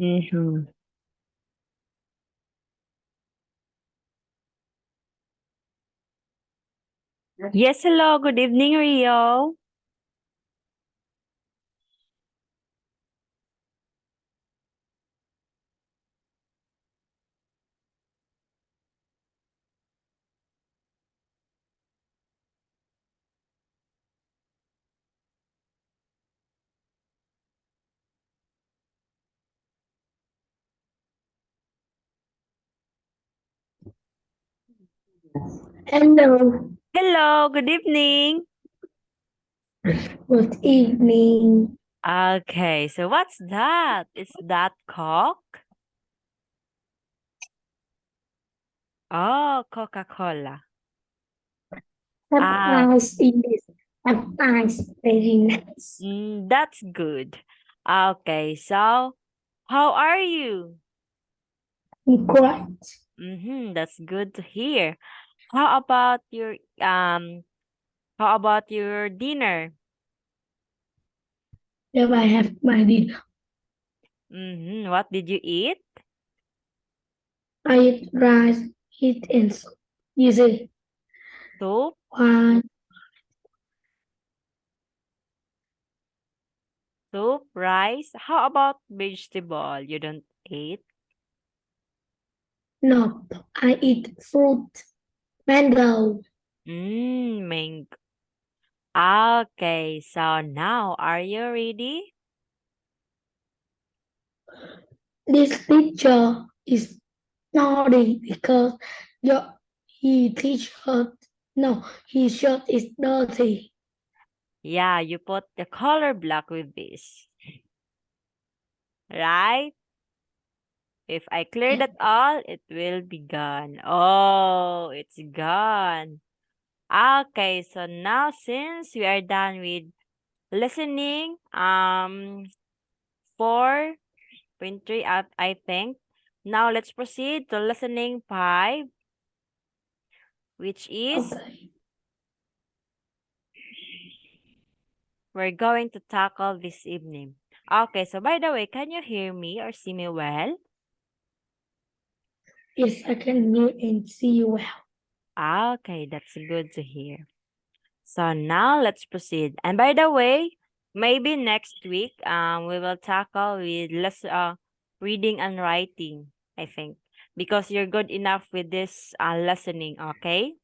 Mm-hmm. Yes, hello. Good evening, Rio. Hello, Hello, good evening. good evening. Okay, so what's that? Is that cock? Oh, Coca-Cola. Have Ah, nice in this. Have nice, very nice. that's good. Okay, so how are you? Great. That's good to hear. How about your um how about your dinner? Now I have my dinner. What did you eat? I eat rice, eat and soup. You say, Soup, why soup, rice. How about vegetable? You don't eat? not? I eat fruit, mango. Mango. Okay, so now are you ready? This teacher is naughty because your he teach her. No, his shirt is dirty. Yeah, you put the color black with this, right? If I clear Yeah. that all, it will be gone. Oh, it's gone. Okay, so now since we are done with listening, 4.3 I think. Now let's proceed to listening 5, which is Okay. we're going to tackle this evening. Okay, so by the way, can you hear me or see me well? Yes, I can hear and see you well. Okay, that's good to hear. So now let's proceed. And by the way, maybe next week we will tackle with less reading and writing, I think. Because you're good enough with this listening, okay?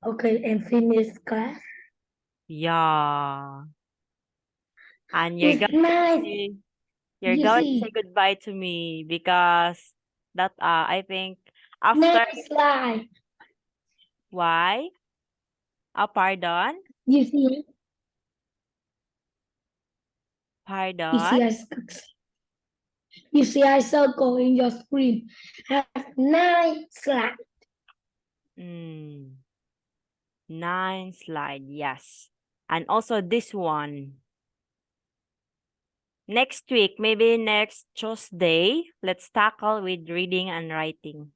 Okay, and finish class. Yeah. And It's nice. you're You going to say see, goodbye to me because that I think after next slide. why? Pardon? You see, you see, Pardon? I, you see, I circle in your screen. Have nine slide. Mm, 9 slide, yes. And also this one. Next week, maybe next Tuesday, let's tackle with reading and writing.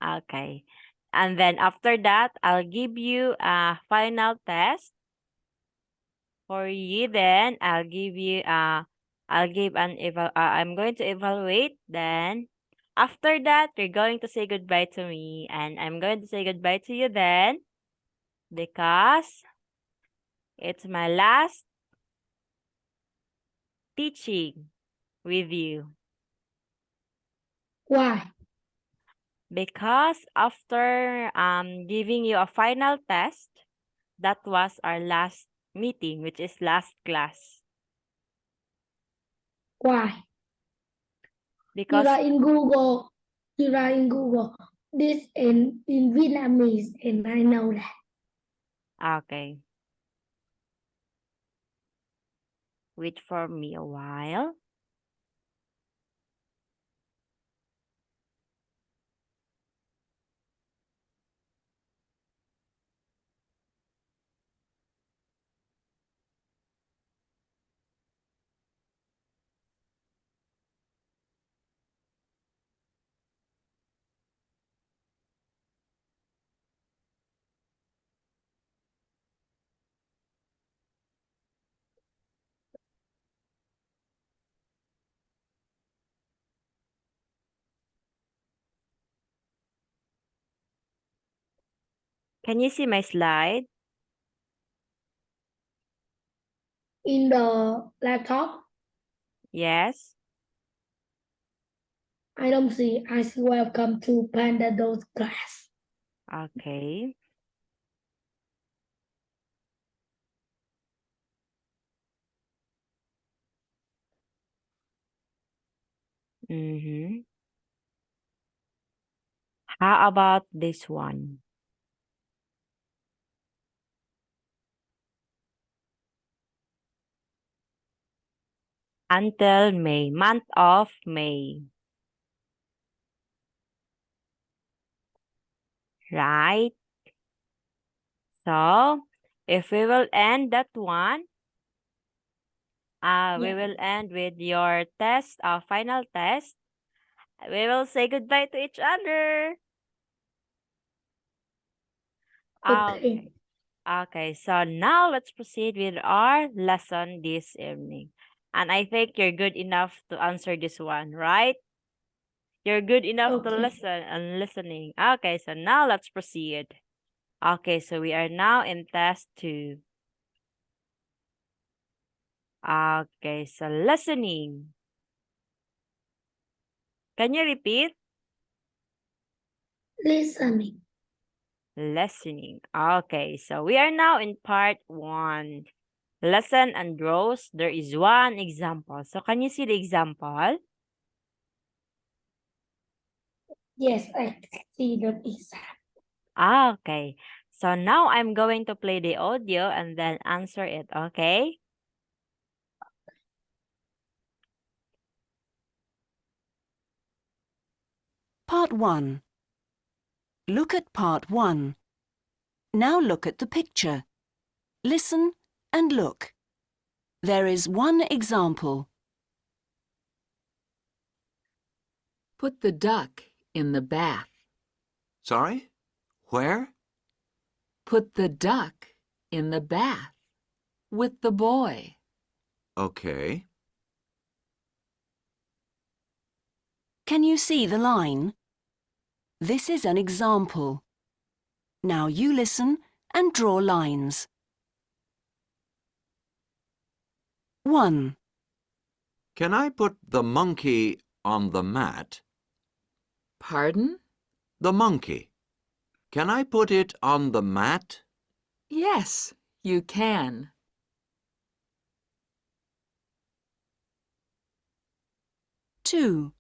Okay. And then after that, I'll give you a final test for you. Then I'll give I'm going to evaluate. Then after that, you're going to say goodbye to me, and I'm going to say goodbye to you then because it's my last teaching with you. Why? Because after giving you a final test, that was our last meeting, which is last class. Why? You Because write in Google. You write in Google. This in Vietnamese, and I know that. okay, wait for me a while. Can you see my slide? In the laptop, Yes. I don't see. I see welcome to Panda's class. Okay. Mm-hmm. How about this one? Until May, month of May. Right? So, if we will end that one, we Yeah. will end with your test, final test. We will say goodbye to each other. Okay. Okay. Okay, so now let's proceed with our lesson this evening. And I think you're good enough to answer this one, right? You're good enough to Okay. listen and listening. Okay, so now let's proceed. Okay, so we are now in test 2. Okay, so listening. Can you repeat? Listening. Listening. Okay, so we are now in part 1. Lesson and rows. There is one example. So can you see the example? Yes, I see the pizza. Okay. So now I'm going to play the audio and then answer it, okay? Part 1. Look at Part 1. Now look at the picture. Listen and look. There is one example. Put the duck in the bath. Sorry? Where? Put the duck in the bath with the boy. Okay. Can you see the line? This is an example. Now you listen and draw lines. 1. Can I put the monkey on the mat? Pardon? The monkey. Can I put it on the mat? Yes, you can. 2.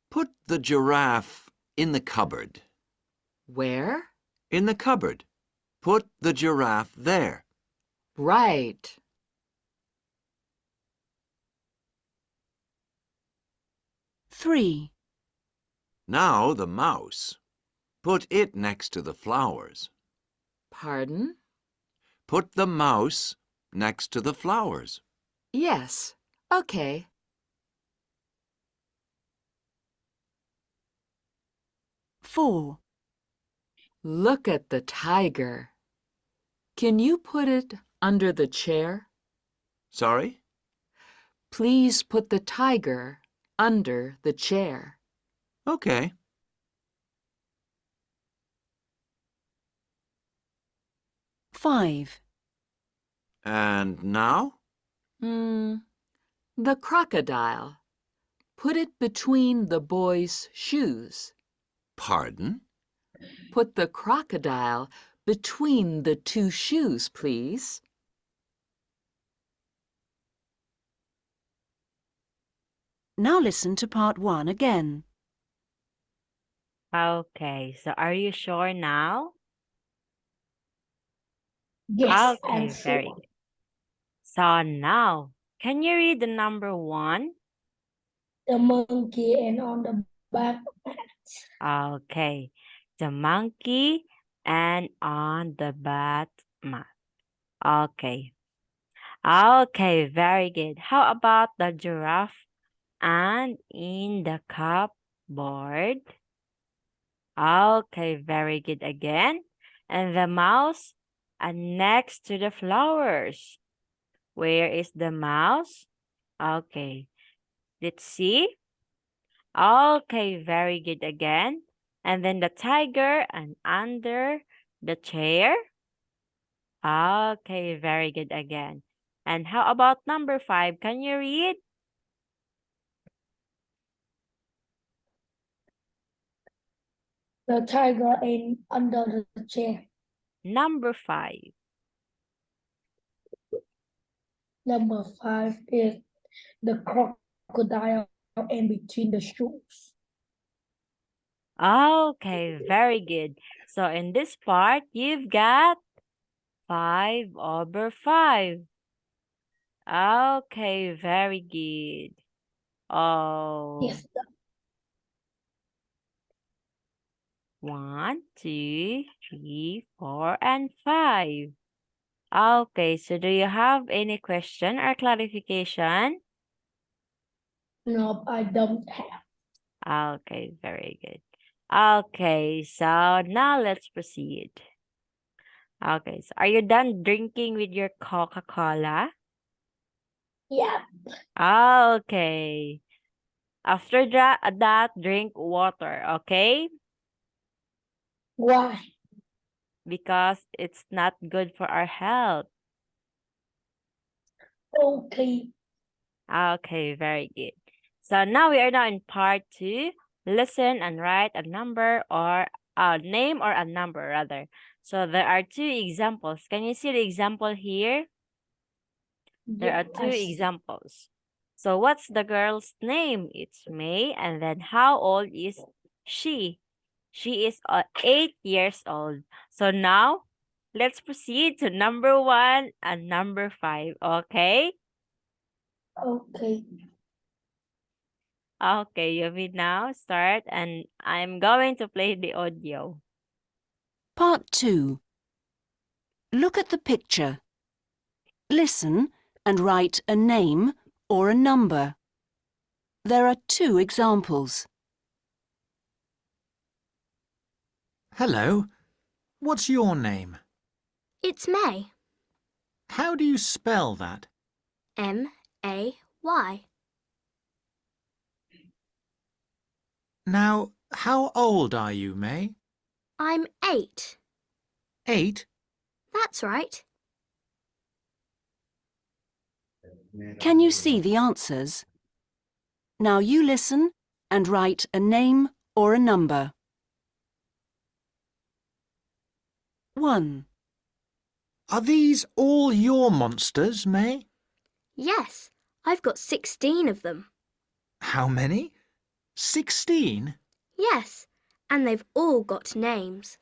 Put the giraffe in the cupboard. Where? In the cupboard. Put the giraffe there. Right. 3. Now the mouse. Put it next to the flowers. Pardon? Put the mouse next to the flowers. Yes. Okay. 4. Look at the tiger. Can you put it under the chair? Sorry? Please put the tiger under the chair. Okay. 5. And now? The crocodile. Put it between the boy's shoes. Pardon? Put the crocodile between the two shoes, please. Now listen to Part 1 again. Okay, so are you sure now? Yes, I'm Okay, sure. very good. So now, can you read the number 1? The monkey and on the back. Okay, the monkey and on the bat mat. Okay. Okay, very good. How about the giraffe and in the cupboard? Okay, very good again. And the mouse and next to the flowers. Where is the mouse? Okay, let's see. Okay, very good again. And then the tiger and under The chair? Okay, very good again. And how about number 5? Can you read? The tiger in under the chair. Number 5. Number 5 is the crocodile in between the shoes. Okay, very good. So in this part, you've got 5/5. Okay, very good. Oh, Yes, 1, 2, 3, 4, and 5. Okay, so do you have any question or clarification? no, I don't have. Okay, very good. Okay, so now let's proceed. Okay, so are you done drinking with your Coca-Cola? Yeah, Okay. After that, drink water, okay? why? Because it's not good for our health. Okay, Okay, very good. So now we are now in part 2. Listen and write a number or a name or a number rather. So there are 2 examples. Can you see the example here? There yeah, are 2 I see. examples. So what's the girl's name? It's May. And then how old is she? She is 8 years old. So now let's proceed to number 1 and number 5. Okay? Okay, Okay, you may now start and I'm going to play the audio. Part 2. Look at the picture. Listen and write a name or a number. There are 2 examples. Hello. What's your name? It's May. How do you spell that? M-A-Y. Now, how old are you, May? I'm 8. 8? That's right. Can you see the answers? Now you listen and write a name or a number. 1, Are these all your monsters, May? Yes, I've got 16 of them. How many? 16? Yes, and they've all got names.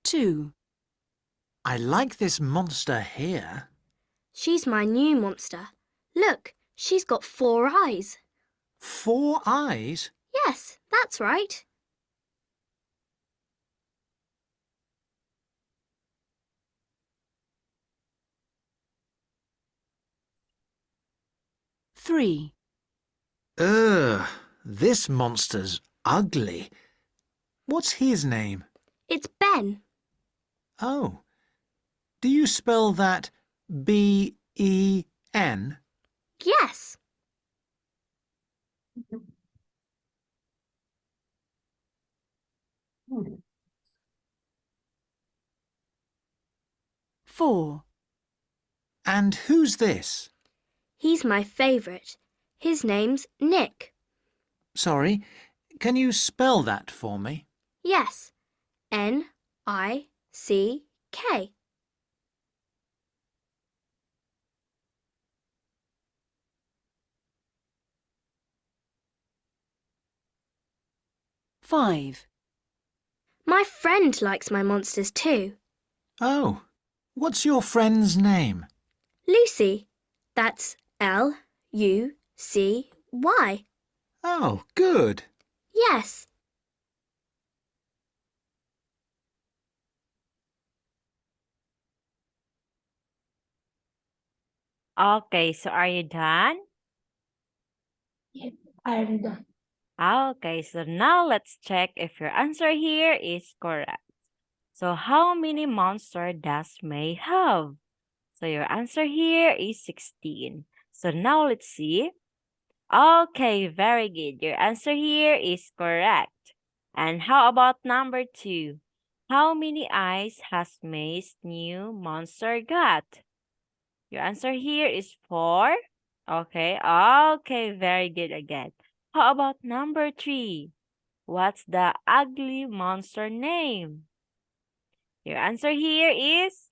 2, I like this monster here. She's my new monster. Look, she's got 4 eyes. 4 eyes? Yes, that's right. 3, Ugh, this monster's ugly. What's his name? It's Ben. Oh. Do you spell that B-E-N? Yes. 4, And who's this? He's my favourite. His name's Nick. Sorry, can you spell that for me? Yes. N-I-C-K. 5, My friend likes my monsters too. Oh, what's your friend's name? Lucy. That's L-U-C-Y. Oh, good. Yes. Okay, so are you done? I'm done. Okay, so now let's check if your answer here is correct. So how many monsters does May have? So your answer here is 16. So now let's see. Okay, very good. Your answer here is correct. And how about number 2? How many eyes has May's new monster got? Your answer here is 4. Okay, okay, very good again. How about number 3? What's the ugly monster name? Your answer here is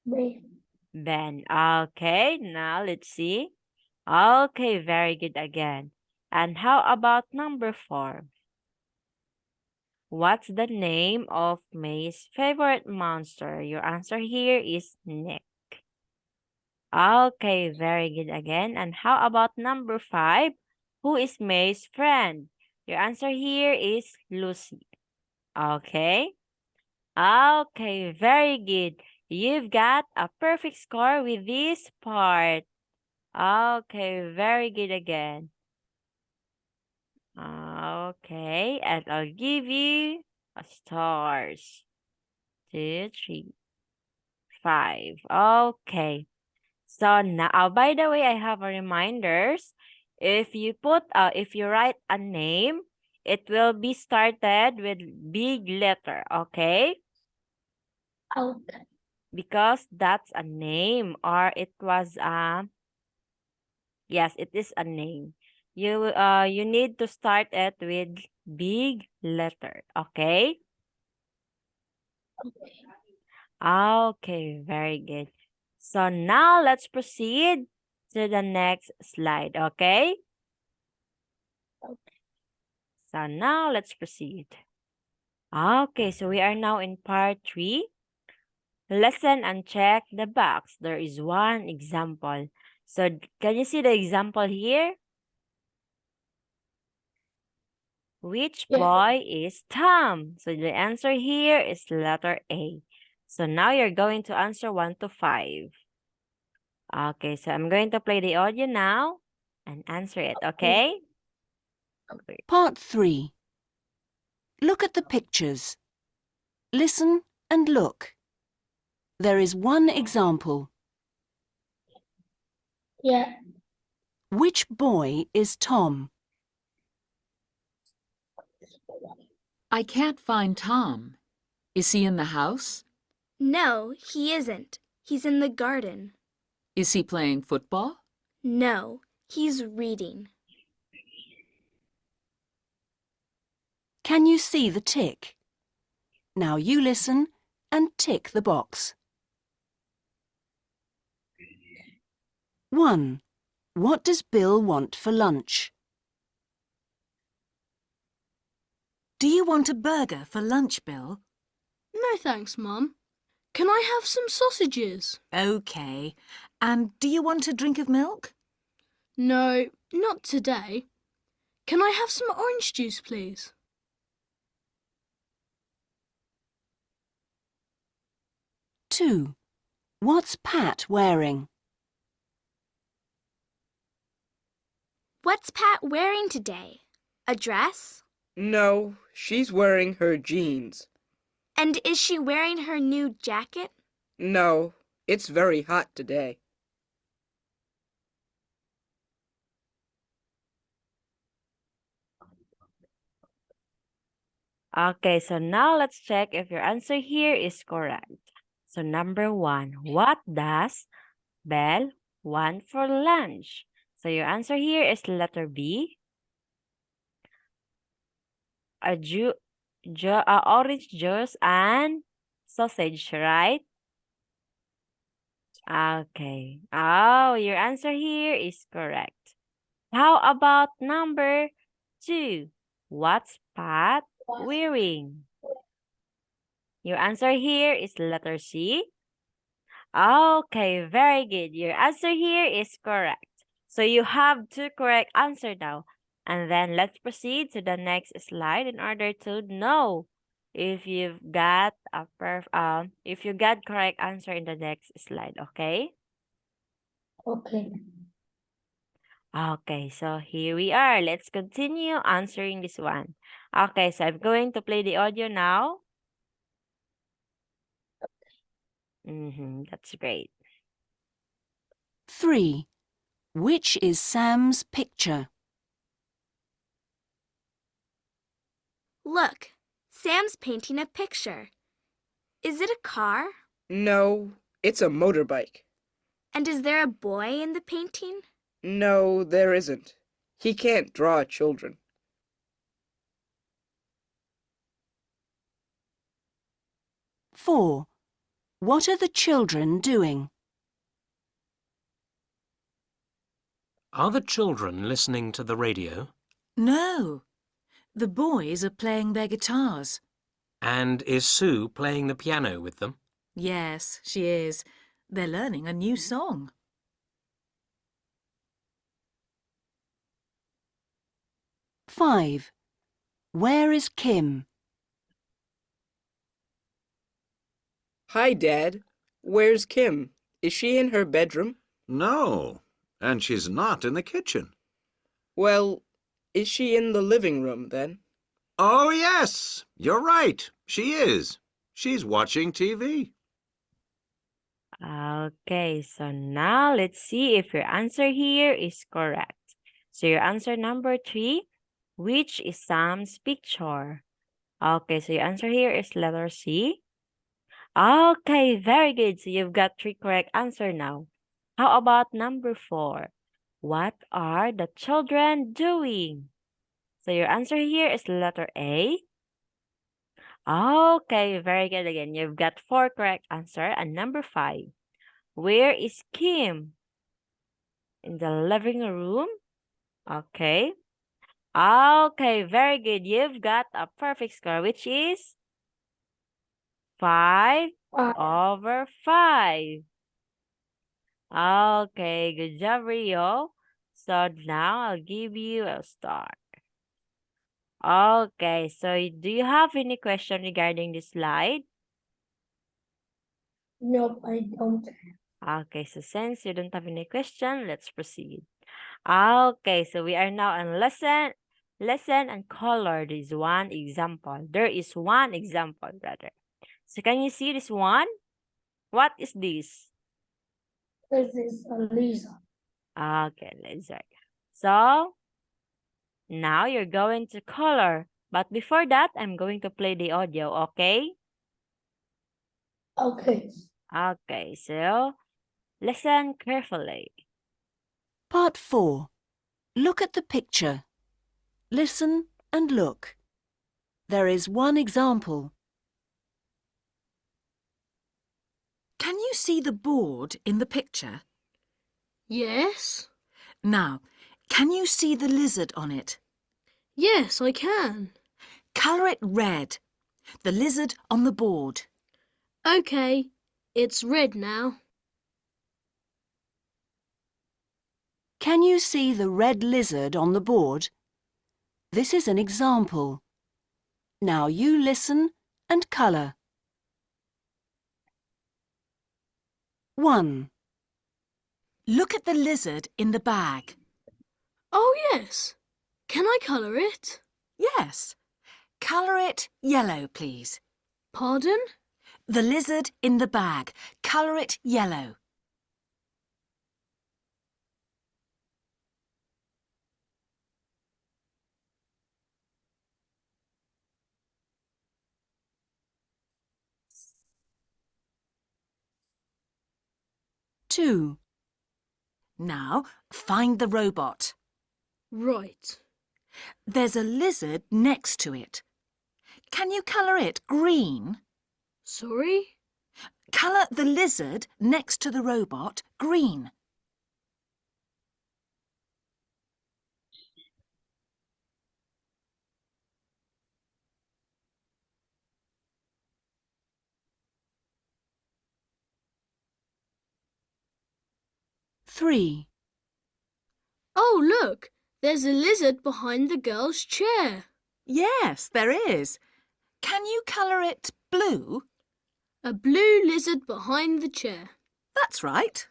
Ben. Ben. Okay, now let's see. Okay, very good again. And how about number 4? What's the name of May's favorite monster? Your answer here is Nick. Okay, very good again. And how about number 5? Who is May's friend? Your answer here is Lucy. Okay. Okay, very good. You've got a perfect score with this part. Okay, very good again. Okay, and I'll give you a stars. 2, 3, 5. Okay. So now, by the way, I have a reminders. If you write a name, it will be started with big letter, okay? Okay. Because that's a name, or it was yes, it is a name. You need to start it with big letter, okay? Okay, very good. So now let's proceed to the next slide, okay? So now let's proceed. Okay, so we are now in part 3. Listen and check the box. There is one example. So can you see the example here? Which Yeah. boy is Tom? So the answer here is letter A. So now you're going to answer 1 to 5. Okay, so I'm going to play the audio now and answer it, okay? Part 3. Look at the pictures. Listen and look. There is one example. Yeah. Which boy is Tom? I can't find Tom. Is he in the house? No, he isn't. He's in the garden. Is he playing football? No, he's reading. Can you see the tick? Now you listen and tick the box. 1. What does Bill want for lunch? Do you want a burger for lunch, Bill? No thanks, Mum. Can I have some sausages? OK. And do you want a drink of milk? No, not today. Can I have some orange juice, please? 2. What's Pat wearing? What's Pat wearing today? A dress? No, she's wearing her jeans. And is she wearing her new jacket? No, it's very hot today. Okay, so now let's check if your answer here is correct. So number 1, what does Belle want for lunch? So your answer here is letter B. Orange juice and sausage, right? Okay. Oh, your answer here is correct. How about number 2? What's Pat wearing? Your answer here is letter C. Okay, very good. Your answer here is correct. So you have 2 correct answer now. And then let's proceed to the next slide in order to know if you've got if you got correct answer in the next slide, okay? Okay. Okay, so here we are. Let's continue answering this one. Okay, so I'm going to play the audio now. That's great. 3. Which is Sam's picture? Look, Sam's painting a picture. Is it a car? No, it's a motorbike. And is there a boy in the painting? No, there isn't. He can't draw children. Four. What are the children doing? Are the children listening to the radio? No. The boys are playing their guitars. And is Sue playing the piano with them? Yes, she is. They're learning a new song. 5. Where is Kim? Hi, Dad. Where's Kim? Is she in her bedroom? No, and she's not in the kitchen. Well, is she in the living room then? Oh, yes, you're right. She is. She's watching TV. Okay, so now let's see if your answer here is correct. So your answer number 3, which is Sam's picture? Okay, so your answer here is letter C. Okay, very good. So you've got 3 correct answer now. How about number 4? What are the children doing? So your answer here is letter A. Okay, very good again. You've got 4 correct answer. And number 5. Where is Kim? In the living room? Okay. Okay, very good. You've got a perfect score, which is 5 5. over 5. Okay, good job, Rio. So now I'll give you a star. Okay, so do you have any question regarding this slide? Nope, I don't. Okay, so since you don't have any question, let's proceed. Okay, so we are now on lesson and color. There is one example. There is one example, rather. So can you see this one? What is this? This is Lisa. Okay, lizard. So now you're going to color. But before that, I'm going to play the audio, okay? Okay. Okay, so listen carefully. Part 4. Look at the picture. Listen and look. There is one example. Can you see the board in the picture? Yes. Now, can you see the lizard on it? Yes, I can. Colour it red. The lizard on the board. Okay, it's red now. Can you see the red lizard on the board? This is an example. Now you listen and colour. 1. Look at the lizard in the bag. Oh, yes. Can I colour it? Yes. Colour it yellow, please. Pardon? The lizard in the bag. Colour it yellow. 2. Now, find the robot. Right. There's a lizard next to it. Can you colour it green? Sorry? Colour the lizard next to the robot green. 3. Oh, look. There's a lizard behind the girl's chair. Yes, there is. Can you colour it blue? A blue lizard behind the chair. That's right.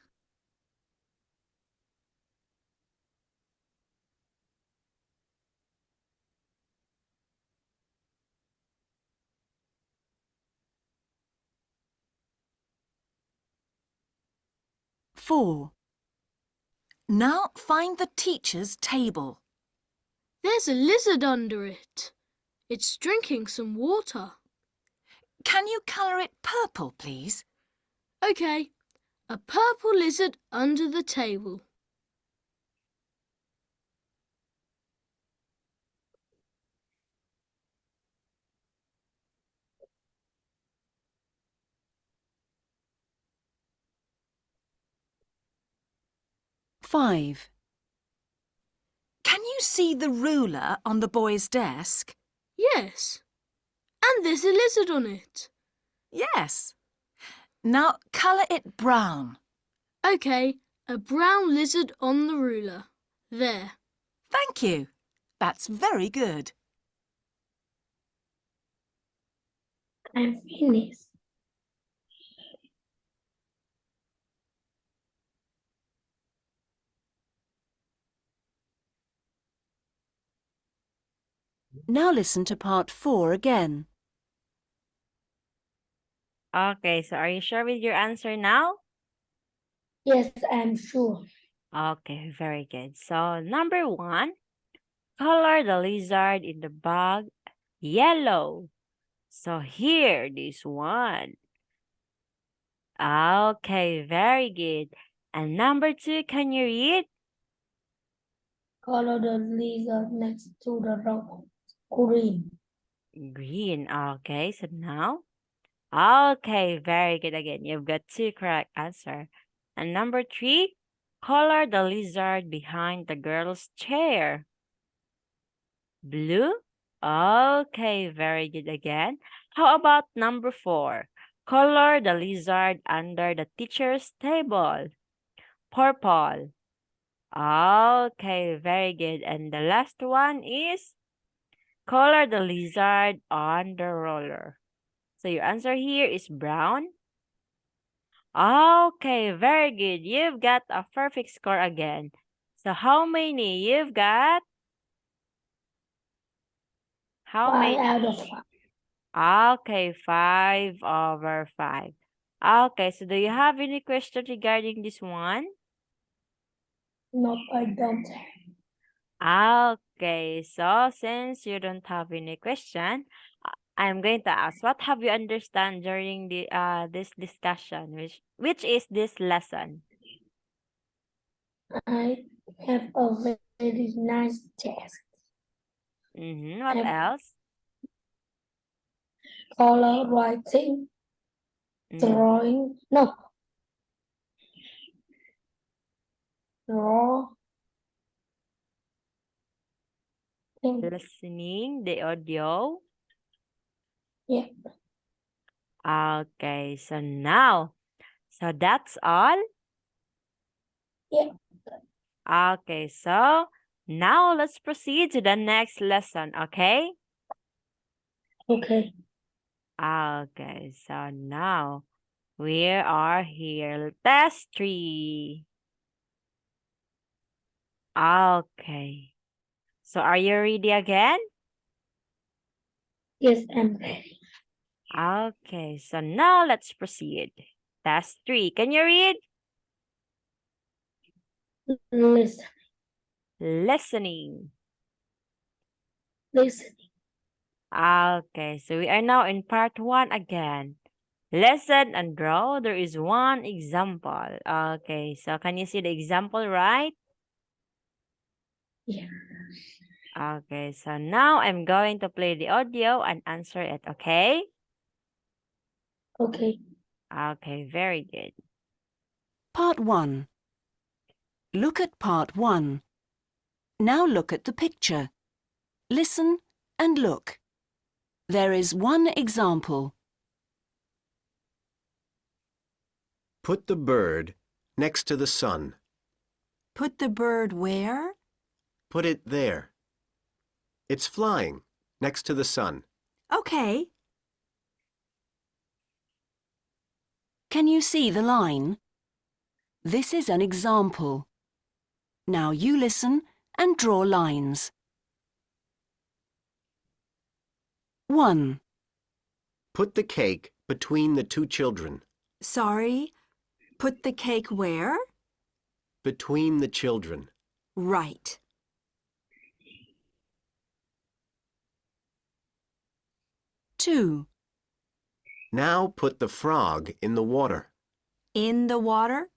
4. Now find the teacher's table. There's a lizard under it. It's drinking some water. Can you colour it purple, please? OK, a purple lizard under the table. Five. Can you see the ruler on the boy's desk? Yes, and there's a lizard on it. Yes. Now colour it brown. OK, a brown lizard on the ruler. There. Thank you. That's very good. I'm finished. Now listen to part 4 again. Okay, so are you sure with your answer now? Yes, I'm sure. Okay, very good. So number 1, color the lizard in the bag yellow. So here, this one. Okay, very good. And number 2, can you read? Color the lizard next to the rock. Green. Green. Okay, so now. Okay, very good again. You've got 2 correct answer. And number 3, color the lizard behind the girl's chair. Blue? Okay, very good again. How about number 4? Color the lizard under the teacher's table. Purple. Okay, very good. And the last one is color the lizard on the roller. So your answer here is brown. Okay, very good. You've got a perfect score again. So how many you've got? How 5 many? out of 5. Okay, 5/5. Okay, so do you have any question regarding this one? No, I don't have. Okay, so since you don't have any question, I'm going to ask, what have you understand during the this discussion, which is this lesson? I have a very nice test. What else? Color writing, drawing, no. Draw. Listening, the audio. Yeah. Okay, so now, so that's all? Yeah. Okay, so now let's proceed to the next lesson, okay? Okay. Okay, so now we are here. Test 3. Okay. So are you ready again? Yes, I'm ready. Okay, so now let's proceed. Test 3. Can you read? Listen. Listening. Listen. Okay, so we are now in part 1 again. Listen and draw. There is one example. Okay, so can you see the example, right? Yeah. Okay, so now I'm going to play the audio and answer it, okay? Okay. Okay, very good. Part 1. Look at part 1. Now look at the picture. Listen and look. There is one example. Put the bird next to the sun. Put the bird where? Put it there. It's flying next to the sun. OK. Can you see the line? This is an example. Now you listen and draw lines. 1. Put the cake between the 2 children. Sorry. Put the cake where? between the children. Right. Two. Now put the frog in the water. In the water?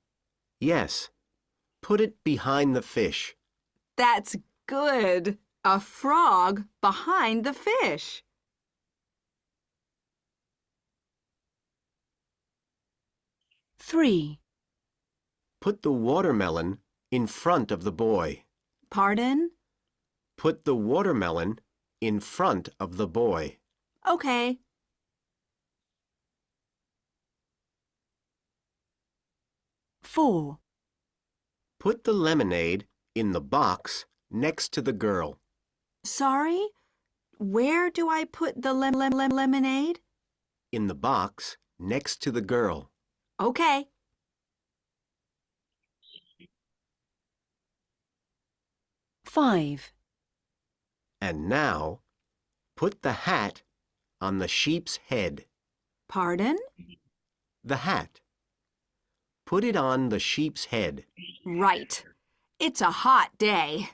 Yes. Put it behind the fish. That's good. A frog behind the fish. Three. Put the watermelon in front of the boy. Pardon? Put the watermelon in front of the boy. Okay. Four. Put the lemonade in the box next to the girl. Sorry? Where do I put the lemonade? In the box next to the girl. Okay. Five. And now, put the hat on the sheep's head. Pardon? The hat. Put it on the sheep's head. Right. It's a hot day.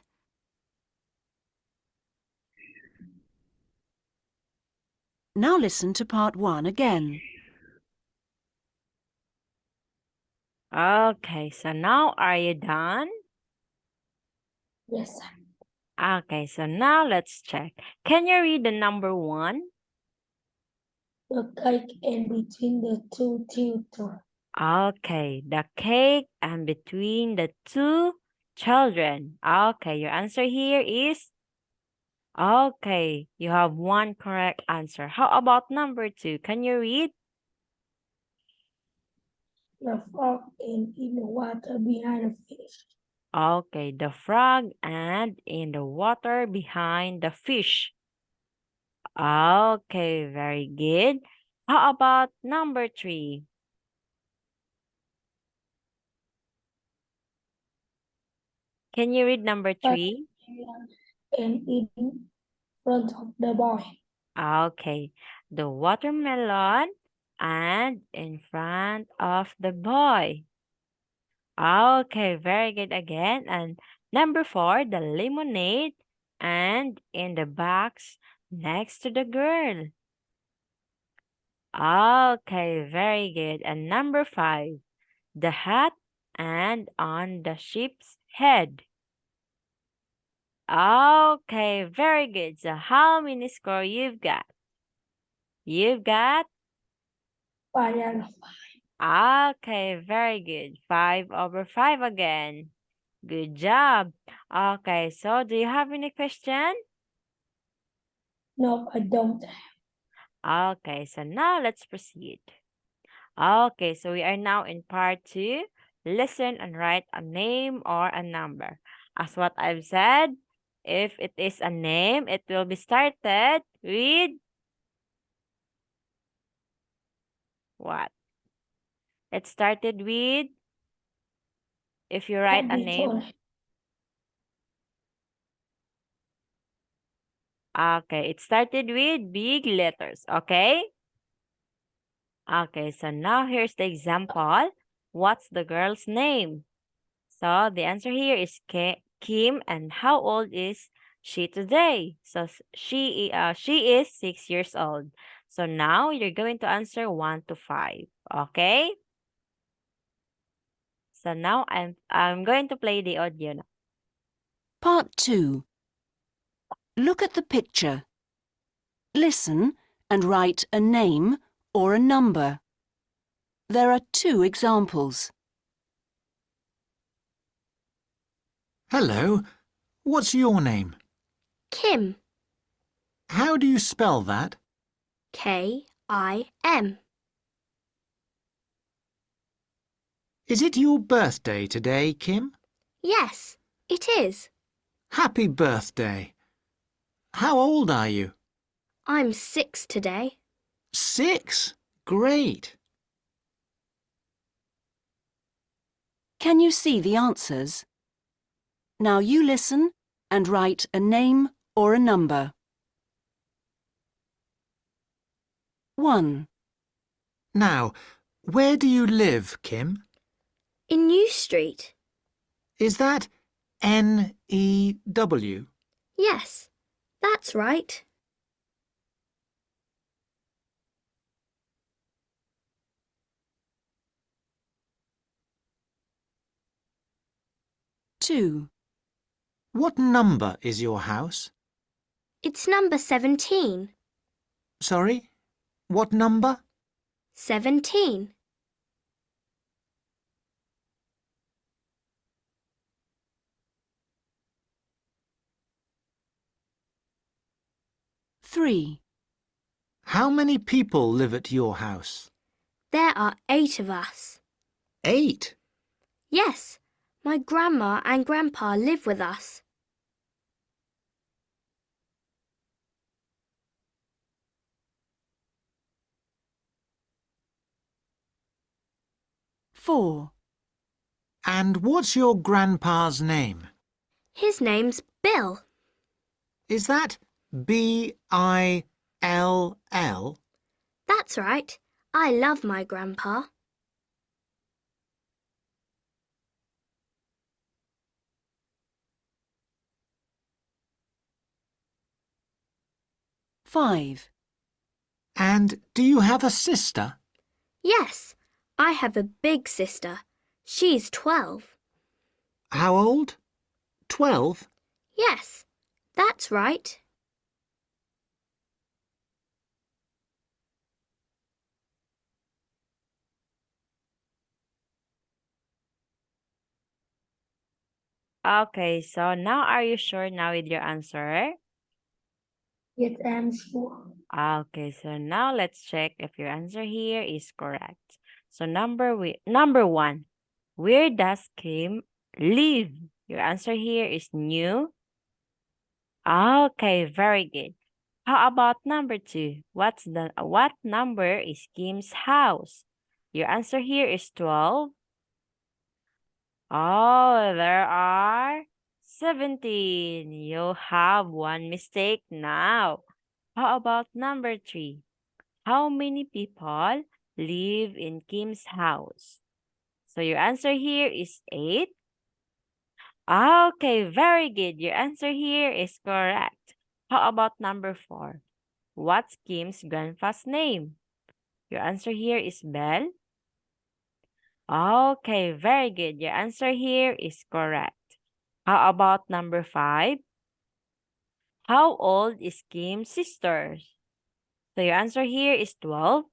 Now listen to part one again. Okay, so now are you done? Yes. Okay, so now let's check. Can you read the number 1? The cake in between the two children. Okay, the cake and between the 2 children. Okay, your answer here is okay. You have 1 correct answer. How about number 2? Can you read? The frog in the water behind the fish. Okay, the frog and in the water behind the fish. Okay, very good. How about number 3? Can you read number 3? And in front of the boy. Okay, the watermelon and in front of the boy. Okay, very good again. And number 4, the lemonade and in the box next to the girl. Okay, very good. And number 5, the hat and on the sheep's head. Okay, very good. So how many score you've got? You've got? 5 Okay, very good. 5/5 again. Good job. Okay, so do you have any question? No, I don't. Okay, so now let's proceed. Okay, so we are now in part 2. Listen and write a name or a number. As what I've said, if it is a name, it will be started with what? It started with, if you write a name. Okay, it started with big letters, okay? Okay, so now here's the example. What's the girl's name? So the answer here is Kim, and how old is she today? So she is 6 years old. So now you're going to answer 1 to 5, okay? So now I'm going to play the audio now. Part 2. Look at the picture. Listen and write a name or a number. There are 2 examples. Hello. What's your name? Kim. How do you spell that? K-I-M. Is it your birthday today, Kim? Yes, it is. Happy birthday. How old are you? I'm 6 today. 6? Great. Can you see the answers? Now you listen and write a name or a number. 1. Now, where do you live, Kim? In New Street. Is that N-E-W? Yes, that's right. Two. What number is your house? It's number 17. Sorry? What number? 17. Three. How many people live at your house? There are 8 of us. 8. Yes, my grandma and grandpa live with us. Four. And what's your grandpa's name? His name's Bill. Is that B-I-L-L? That's right. I love my grandpa. Five. And do you have a sister? Yes, I have a big sister. She's 12. How old? 12? Yes, that's right. Okay, so now are you sure now with your answer? Yes, I'm sure. Okay, so now let's check if your answer here is correct. So number one, where does Kim live? Your answer here is new. Okay, very good. How about number two? What number is Kim's house? Your answer here is 12. Oh, there are 17. You have one mistake now. How about number three? How many people live in Kim's house? So your answer here is 8. Okay, very good. Your answer here is correct. How about number 4? What's Kim's grandpa's name? Your answer here is Bell. Okay, very good. Your answer here is correct. How about number 5? How old is Kim's sister? So your answer here is 12.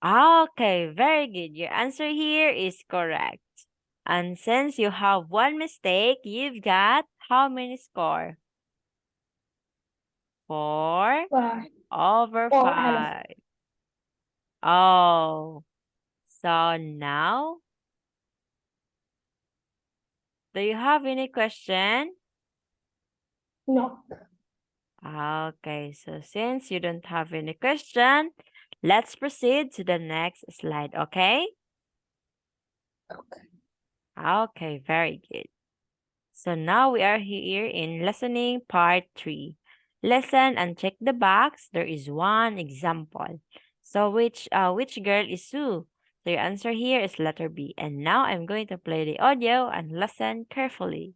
Okay, very good. Your answer here is correct. And since you have one mistake, you've got how many score? 4 5. over 4 out of 5. Oh, so now, do you have any question? no. Okay, so since you don't have any question, let's proceed to the next slide, okay? Okay. Okay, very good. So now we are here in listening part 3. Listen and check the box. There is one example. So which girl is Sue? So your answer here is letter B. And now I'm going to play the audio and listen carefully.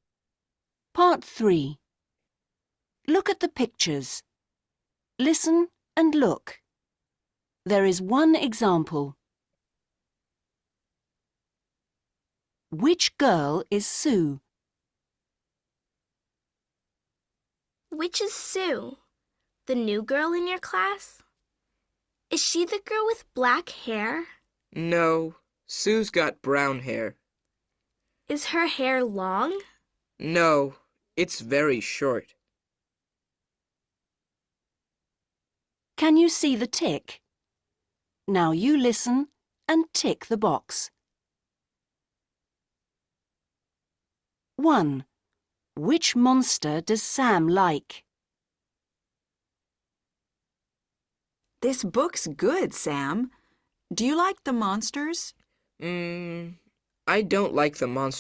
Part 3. Look at the pictures. Listen and look. There is one example. Which girl is Sue? Which is Sue? The new girl in your class? Is she the girl with black hair? No, Sue's got brown hair. Is her hair long? No, it's very short. Can you see the tick? Now you listen and tick the box. 1. Which monster does Sam like? This book's good, Sam. Do you like the monsters? I don't like the monsters.